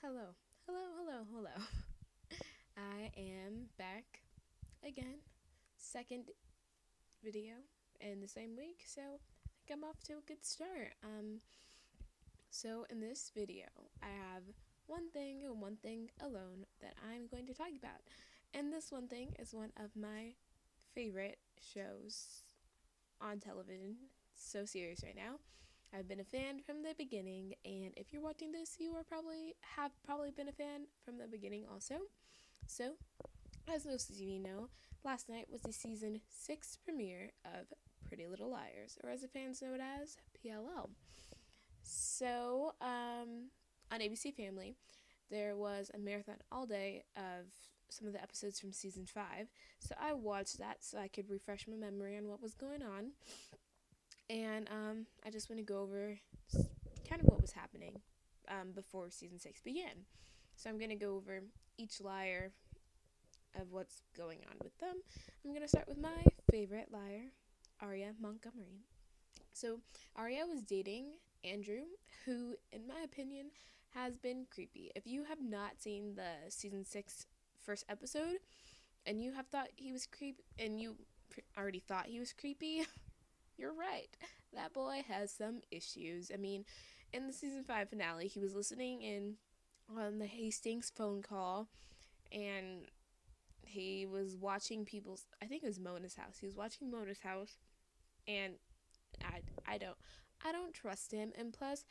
Hello, hello. I am back again. Second video in the same week, so I think I'm off to a good start. So in this video, I have one thing and one thing alone that I'm going to talk about. And this one thing is one of my favorite shows on television. It's so serious right now. I've been a fan from the beginning, and if you're watching this, you are probably been a fan from the beginning also. So, as most of you know, last night was the season 6 premiere of Pretty Little Liars, or as the fans know it as PLL. So, on ABC Family, there was a marathon all day of some of the episodes from season 5. So I watched that so I could refresh my memory on what was going on. And I just want to go over kind of what was happening before season 6 began. So I'm going to go over each liar of what's going on with them. I'm going to start with my favorite liar, Aria Montgomery. So Aria was dating Andrew, who, in my opinion, has been creepy. If you have not seen the season 6 first episode, and you have thought he was creepy, and you already thought he was creepy, you're right. That boy has some issues. I mean, in the season 5 finale, he was listening in on the Hastings phone call, and he was watching people's, I think it was Mona's house. He was watching Mona's house, and I don't trust him. And plus,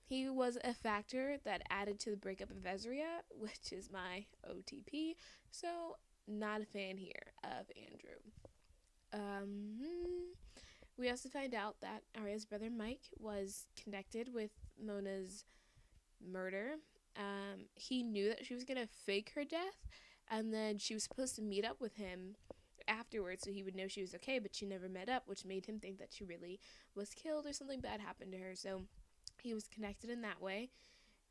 he was a factor that added to the breakup of Ezria, which is my OTP. So, not a fan here of Andrew. We also find out that Arya's brother Mike was connected with Mona's murder. He knew that she was gonna fake her death, and then she was supposed to meet up with him afterwards so he would know she was okay, but she never met up, which made him think that she really was killed or something bad happened to her. So he was connected in that way.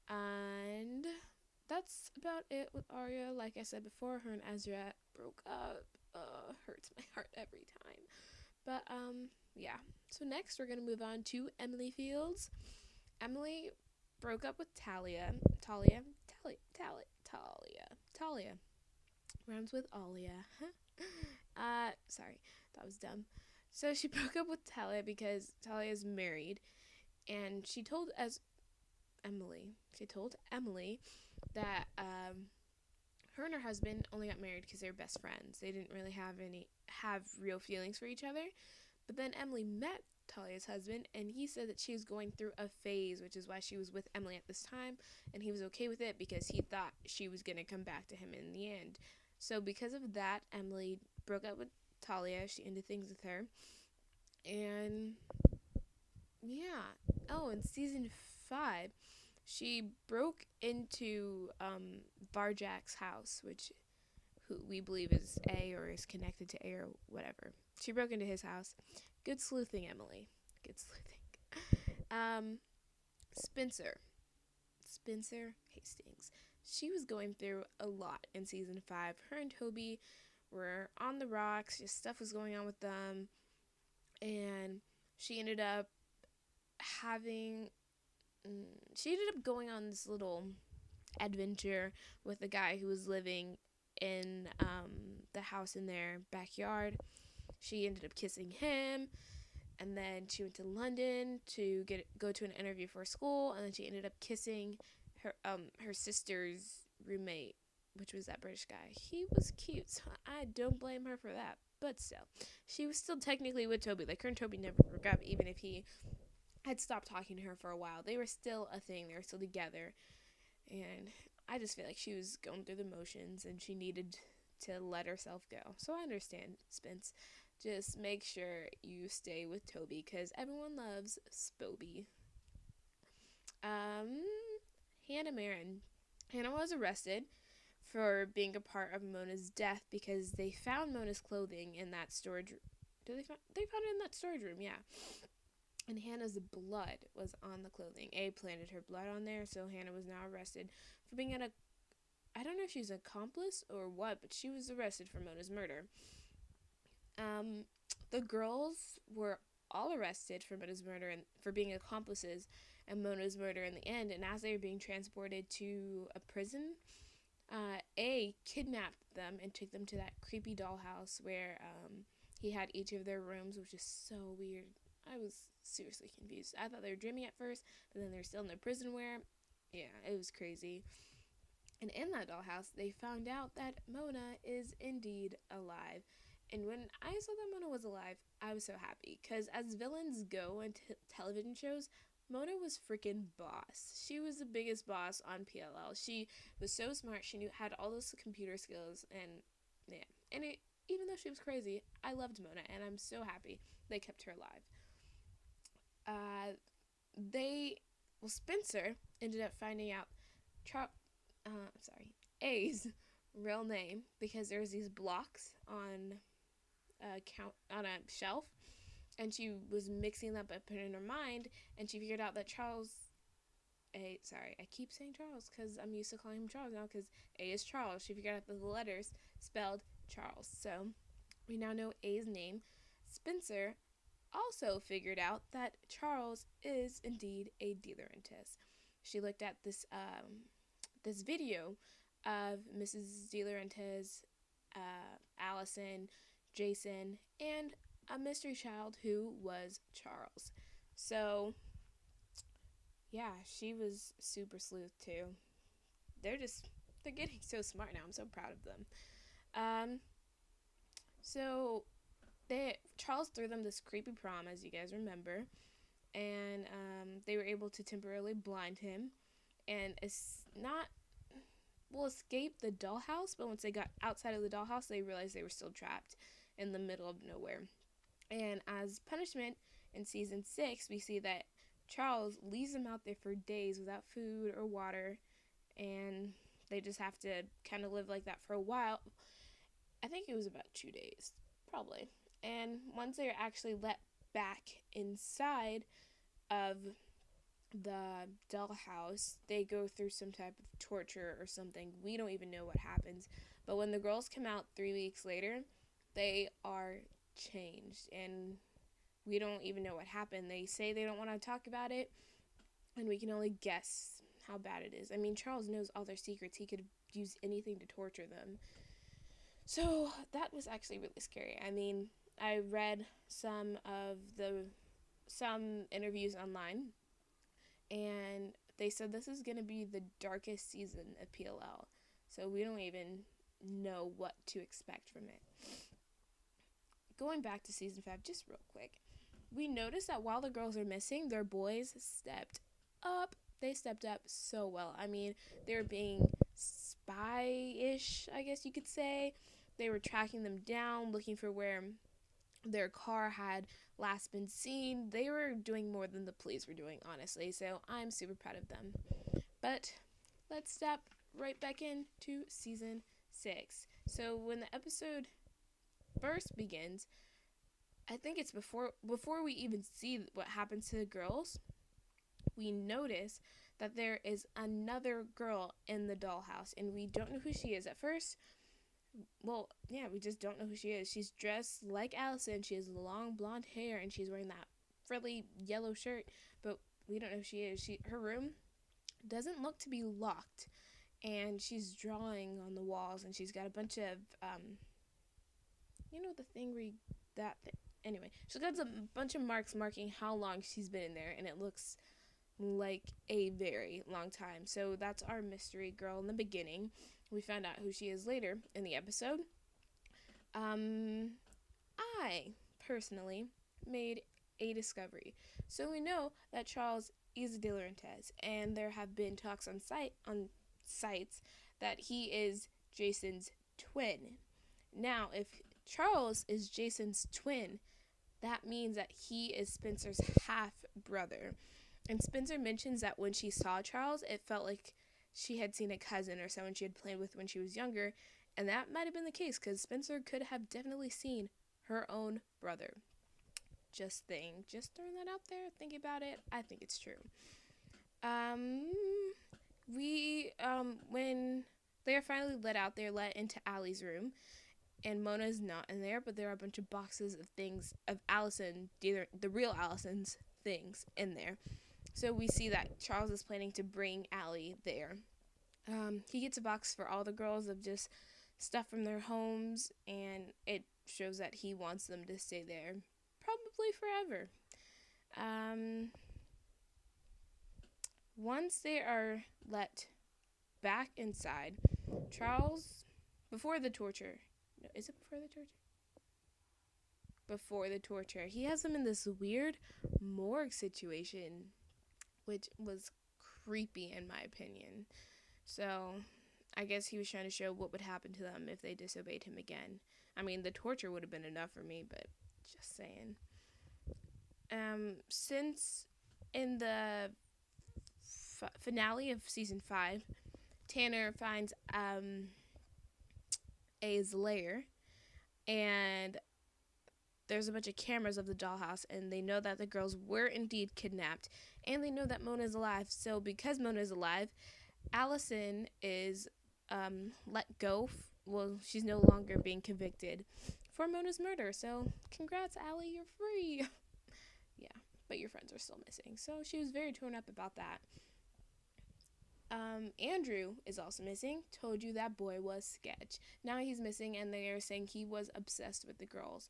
And that's about it with Arya. Like I said before, her and Ezra broke up. Hurts my heart every time. But yeah. So next we're gonna move on to Emily Fields. Emily broke up with Talia rhymes with Alia. Sorry, that was dumb. So she broke up with Talia because Talia is married, and she told Emily that her and her husband only got married because they were best friends. They didn't really have real feelings for each other. But then Emily met Talia's husband, and he said that she was going through a phase, which is why she was with Emily at this time, and he was okay with it because he thought she was going to come back to him in the end. So because of that, Emily broke up with Talia. She ended things with her. And yeah. Oh, in season 5, she broke into Barjack's house, which who we believe is A or is connected to A or whatever. She broke into his house. Good sleuthing, Emily. Good sleuthing. Um, Spencer. Spencer Hastings. She was going through a lot in season 5. Her and Toby were on the rocks. Just stuff was going on with them. And she ended up having. She ended up going on this little adventure with a guy who was living in the house in their backyard. She ended up kissing him, and then she went to London to go to an interview for school, and then she ended up kissing her sister's roommate, which was that British guy. He was cute, so I don't blame her for that. But still, she was still technically with Toby. Like, her and Toby never broke up, even if he had stopped talking to her for a while. They were still a thing. They were still together. And I just feel like she was going through the motions and she needed to let herself go. So I understand, Spence. Just make sure you stay with Toby because everyone loves Spoby. Um, Hannah Marin. Hannah was arrested for being a part of Mona's death because they found Mona's clothing in that storage room. They found it in that storage room, yeah. And Hannah's blood was on the clothing. A planted her blood on there, so Hannah was now arrested for being I don't know if she's an accomplice or what, but she was arrested for Mona's murder. The girls were all arrested for Mona's murder and for being accomplices, and Mona's murder in the end. And as they were being transported to a prison, A kidnapped them and took them to that creepy dollhouse where he had each of their rooms, which is so weird. I was seriously confused. I thought they were dreaming at first, but then they're still in their prison wear. Yeah, it was crazy. And in that dollhouse, they found out that Mona is indeed alive. And when I saw that Mona was alive, I was so happy. Because as villains go in television shows, Mona was freaking boss. She was the biggest boss on PLL. She was so smart. She had all those computer skills. And yeah. And even though she was crazy, I loved Mona. And I'm so happy they kept her alive. Uh, Spencer ended up finding out A's real name because there's these blocks on a shelf, and she was mixing them up in her mind, and she figured out that I keep saying Charles because I'm used to calling him Charles now because A is Charles. She figured out that the letters spelled Charles, so we now know A's name. Spencer also figured out that Charles is indeed a dealer in Tess. She looked at this video of Mrs. De Laurentiis, Allison, Jason, and a mystery child who was Charles. So, yeah, she was super sleuth too. They're getting so smart now. I'm so proud of them. So Charles threw them this creepy prom, as you guys remember, and they were able to temporarily blind him, and escape the dollhouse. But once they got outside of the dollhouse, they realized they were still trapped in the middle of nowhere. And as punishment, in season 6, we see that Charles leaves them out there for days without food or water, and they just have to kind of live like that for a while. I think it was about 2 days, probably. And once they're actually let back inside of the dollhouse, they go through some type of torture or something. We don't even know what happens. But when the girls come out 3 weeks later, they are changed, and we don't even know what happened. They say they don't want to talk about it, and we can only guess how bad it is. I mean, Charles knows all their secrets. He could use anything to torture them. So that was actually really scary. I mean, I read some interviews online, and they said this is going to be the darkest season of PLL. So we don't even know what to expect from it. Going back to season 5 just real quick, we noticed that while the girls are missing, their boys stepped up. They stepped up so well. I mean, they were being spy-ish, I guess you could say. They were tracking them down, looking for where their car had last been seen. They were doing more than the police were doing, honestly, so I'm super proud of them. But let's step right back into season 6. So when the episode first begins, I think it's before we even see what happens to the girls, we notice that there is another girl in the dollhouse, and we don't know who she is at first. Well, yeah, we just don't know who she is. She's dressed like Allison. She has long blonde hair, and she's wearing that frilly yellow shirt, but we don't know who she is. Her room doesn't look to be locked, and she's drawing on the walls, and she's got a bunch of the thing where anyway, she's got a bunch of marks marking how long she's been in there, and it looks like a very long time. So that's our mystery girl in the beginning. We found out who she is later in the episode. I personally made a discovery. So we know that Charles is a De Laurentiis, and there have been talks on sites that he is Jason's twin. Now, if Charles is Jason's twin, that means that he is Spencer's half brother. And Spencer mentions that when she saw Charles, it felt like she had seen a cousin or someone she had played with when she was younger. And that might have been the case, because Spencer could have definitely seen her own brother. Just throwing that out there, thinking about it, I think it's true. When they are finally let into Allie's room, and Mona's not in there, but there are a bunch of boxes of things of Allison, the real Allison's things in there. So we see that Charles is planning to bring Allie there. He gets a box for all the girls of just stuff from their homes, and it shows that he wants them to stay there probably forever. Um, Once they are let back inside, Charles, before the torture, no, is it before the torture? Before the torture, he has them in this weird morgue situation, which was creepy in my opinion. So I guess he was trying to show what would happen to them if they disobeyed him again. I mean, the torture would have been enough for me, but just saying. Since in the finale of season 5, Tanner finds A's lair, and there's a bunch of cameras of the dollhouse, and they know that the girls were indeed kidnapped, and they know that Mona is alive. So because Mona is alive, Allison is let go. Well, she's no longer being convicted for Mona's murder. So congrats, Allie, you're free. Yeah, but your friends are still missing. So she was very torn up about that. Andrew is also missing. Told you that boy was sketch. Now he's missing, and they are saying he was obsessed with the girls.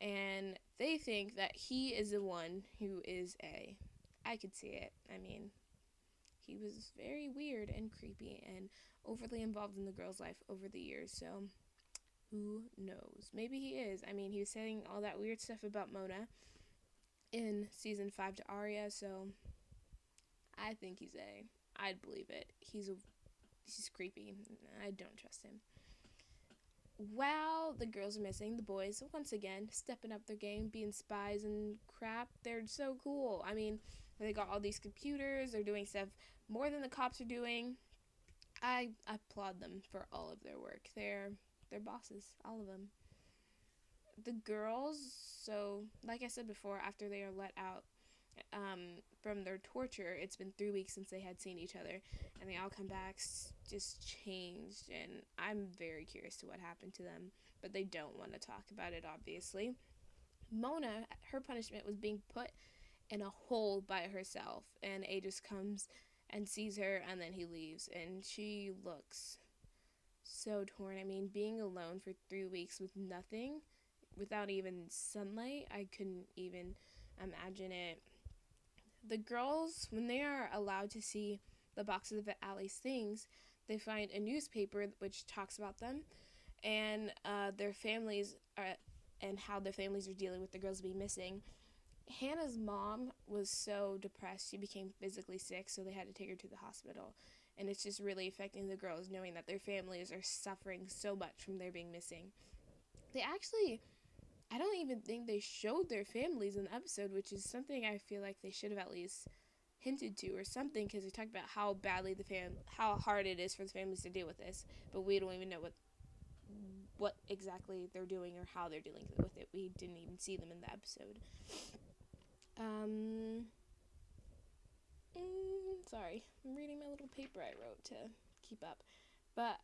And they think that he is the one who is A. I could see it. I mean, he was very weird and creepy and overly involved in the girl's life over the years. So who knows? Maybe he is. I mean, he was saying all that weird stuff about Mona in season 5 to Arya. So I think he's A. I'd believe it. He's creepy. I don't trust him. While the girls are missing, the boys, once again, stepping up their game, being spies and crap. They're so cool. I mean, they got all these computers. They're doing stuff more than the cops are doing. I applaud them for all of their work. They're bosses, all of them. The girls, so like I said before, after they are let out from their torture, it's been 3 weeks since they had seen each other, and they all come back just changed, and I'm very curious to what happened to them, but they don't want to talk about it, obviously. Mona, her punishment was being put in a hole by herself, and A just comes and sees her, and then he leaves, and she looks so torn. I mean, being alone for 3 weeks with nothing, without even sunlight, I couldn't even imagine it. The girls, when they are allowed to see the boxes of Allie's things, they find a newspaper which talks about them and their families are, and how their families are dealing with the girls being missing. Hannah's mom was so depressed, she became physically sick, so they had to take her to the hospital. And it's just really affecting the girls knowing that their families are suffering so much from their being missing. They actually, I don't even think they showed their families in the episode, which is something I feel like they should have at least hinted to or something, because they talked about how badly how hard it is for the families to deal with this, but we don't even know what exactly they're doing or how they're dealing with it. We didn't even see them in the episode. Sorry, I'm reading my little paper I wrote to keep up. But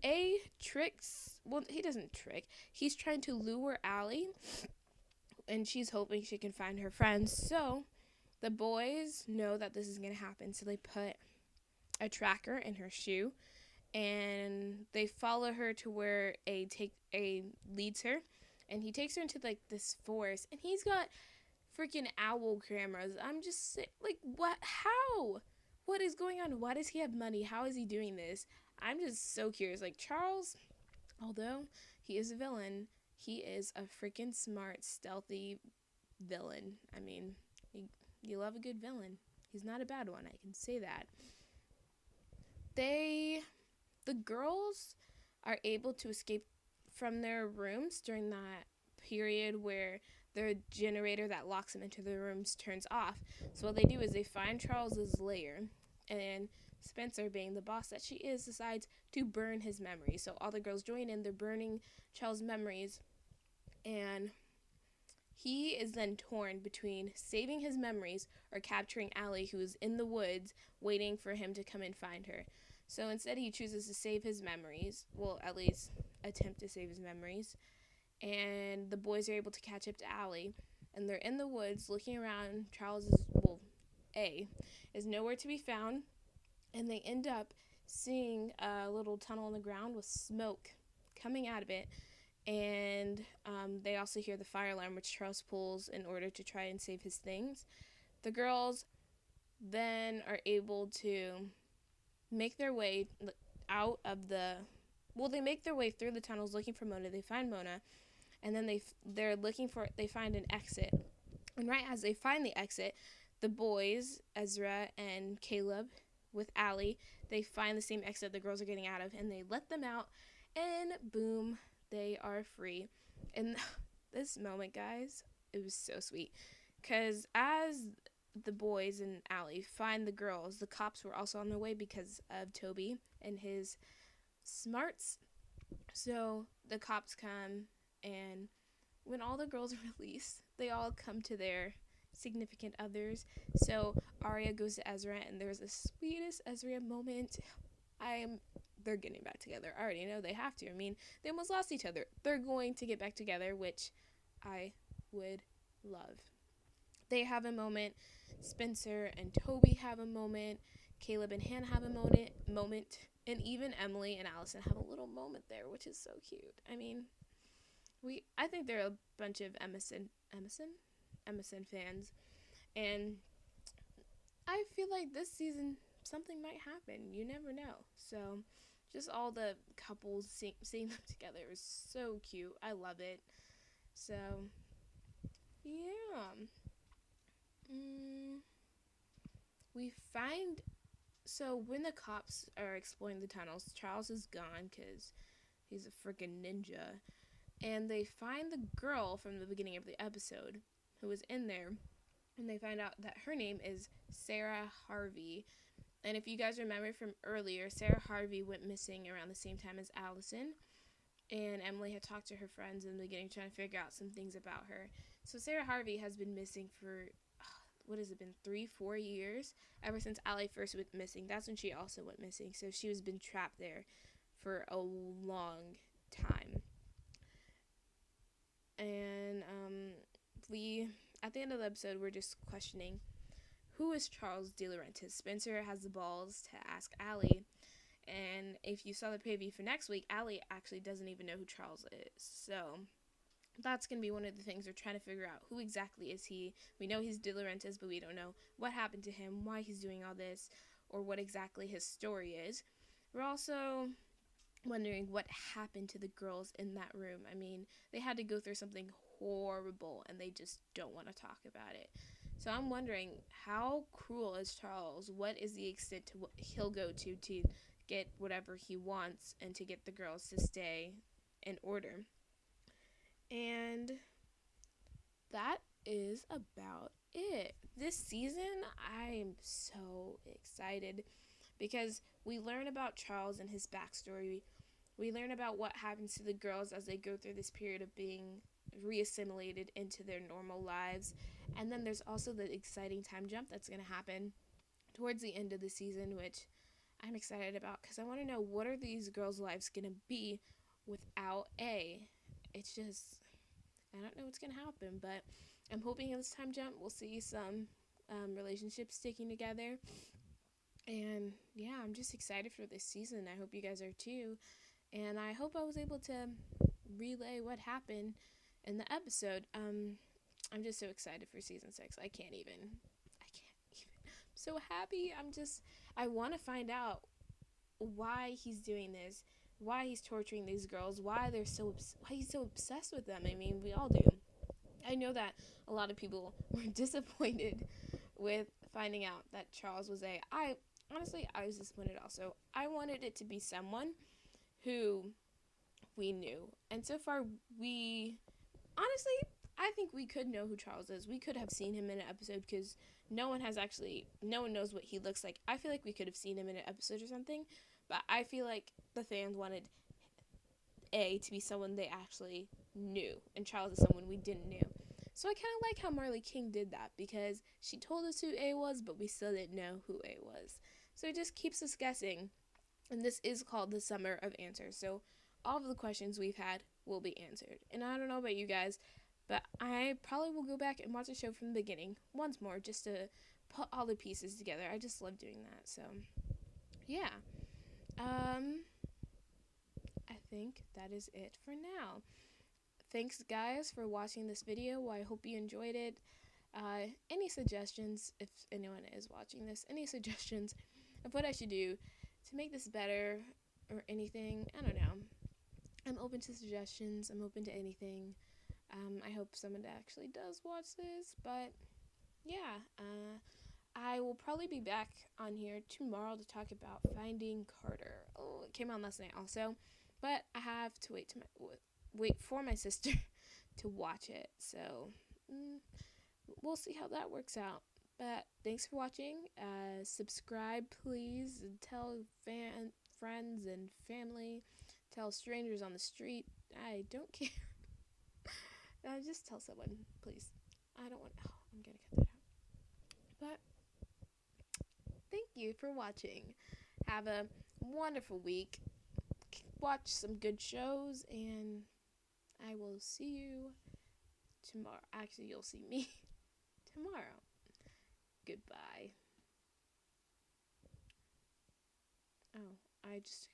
A tricks. Well, he doesn't trick. He's trying to lure Allie, and she's hoping she can find her friends. So the boys know that this is gonna happen, so they put a tracker in her shoe, and they follow her to where A leads her, and he takes her into like this forest, and he's got freaking owl cameras. I'm just like, what? How? What is going on? Why does he have money? How is he doing this? I'm just so curious. Like, Charles, although he is a villain, he is a freaking smart, stealthy villain. I mean, you love a good villain. He's not a bad one, I can say that. The girls are able to escape from their rooms during that period where the generator that locks them into the rooms turns off. So what they do is they find Charles's lair, and Spencer, being the boss that she is, decides to burn his memories. So all the girls join in, they're burning Charles' memories, and he is then torn between saving his memories or capturing Allie, who is in the woods waiting for him to come and find her. So instead he chooses to save his memories, well, at least attempt to save his memories, and the boys are able to catch up to Allie. and they're in the woods looking around. Charles is, well, A, is nowhere to be found, and they end up seeing a little tunnel in the ground with smoke coming out of it. And they also hear the fire alarm, which Charles pulls in order to try and save his things. The girls then are able to make their way out of the, well, they make their way through the tunnels looking for Mona. They find Mona, and then they're looking for, they find an exit. And right as they find the exit, the boys, Ezra and Caleb, with Allie, they find the same exit the girls are getting out of, and they let them out, and boom, they are free. And this moment, guys, it was so sweet, because as the boys and Allie find the girls, the cops were also on their way because of Toby and his smarts. So the cops come, and when all the girls are released, they all come to their significant others. So Arya goes to Ezra, and there's the sweetest Ezra moment. They're getting back together. I already know they have to. I mean, they almost lost each other. They're going to get back together, which I would love. They have a moment. Spencer and Toby have a moment. Caleb and Hannah have a moment. And even Emily and Allison have a little moment there, which is so cute. I mean, I think they're a bunch of Emerson fans, and I feel like this season something might happen. You never know. So, just all the couples seeing them together is so cute. I love it. So, yeah. Mm, we find, so when the cops are exploring the tunnels, Charles is gone because he's a freaking ninja, and they find the girl from the beginning of the episode who was in there, and they find out that her name is Sarah Harvey. And if you guys remember from earlier, Sarah Harvey went missing around the same time as Allison, and Emily had talked to her friends in the beginning trying to figure out some things about her. So Sarah Harvey has been missing for, what has it been, 3-4 years, ever since Allie first went missing. That's when she also went missing, so she has been trapped there for a long time. And we, at the end of the episode, we're just questioning, who is Charles De Laurentiis? Spencer has the balls to ask Allie, and if you saw the preview for next week, Allie actually doesn't even know who Charles is. So that's going to be one of the things we're trying to figure out. Who exactly is he? We know he's De Laurentiis, but we don't know what happened to him, why he's doing all this, or what exactly his story is. We're also wondering what happened to the girls in that room. I mean, they had to go through something horrible, and they just don't want to talk about it. So I'm wondering, how cruel is Charles? What is the extent to what he'll go to get whatever he wants and to get the girls to stay in order? And that is about it. This season, I'm so excited because we learn about Charles and his backstory. We learn about what happens to the girls as they go through this period of being reassimilated into their normal lives. And then there's also the exciting time jump that's going to happen towards the end of the season, which I'm excited about because I want to know, what are these girls' lives going to be without A? It's just, I don't know what's going to happen, but I'm hoping in this time jump we'll see some relationships sticking together. And yeah, I'm just excited for this season. I hope you guys are too. And I hope I was able to relay what happened in the episode. I'm just so excited for season 6. I can't even. I'm so happy. I want to find out why he's doing this, why he's torturing these girls, why he's so obsessed with them. I mean, we all do. I know that a lot of people were disappointed with finding out that Charles was honestly, I was disappointed also. I wanted it to be someone who we knew. And so far, honestly, I think we could know who Charles is. We could have seen him in an episode because no one knows what he looks like. I feel like we could have seen him in an episode or something, but I feel like the fans wanted A to be someone they actually knew, and Charles is someone we didn't know. So I kind of like how Marley King did that because she told us who A was, but we still didn't know who A was. So it just keeps us guessing. And this is called the Summer of Answers. So all of the questions we've had will be answered. And I don't know about you guys, But I probably will go back and watch the show from the beginning once more just to put all the pieces together. I just love doing that. So, yeah. Um, I think that is it for now. Thanks, guys, for watching this video. I hope you enjoyed it. Any suggestions, if anyone is watching this, any suggestions of what I should do to make this better or anything, I don't know. I'm open to suggestions. I'm open to anything. I hope someone actually does watch this, but yeah, I will probably be back on here tomorrow to talk about Finding Carter. Oh, it came on last night also, but I have to wait for my sister to watch it. So we'll see how that works out. But thanks for watching. Subscribe, please, and tell friends and family. Tell strangers on the street. I don't care. Just tell someone, please. I don't want. Oh, I'm gonna cut that out. But thank you for watching. Have a wonderful week. Watch some good shows, and I will see you tomorrow. Actually, you'll see me tomorrow. Goodbye. Oh, I just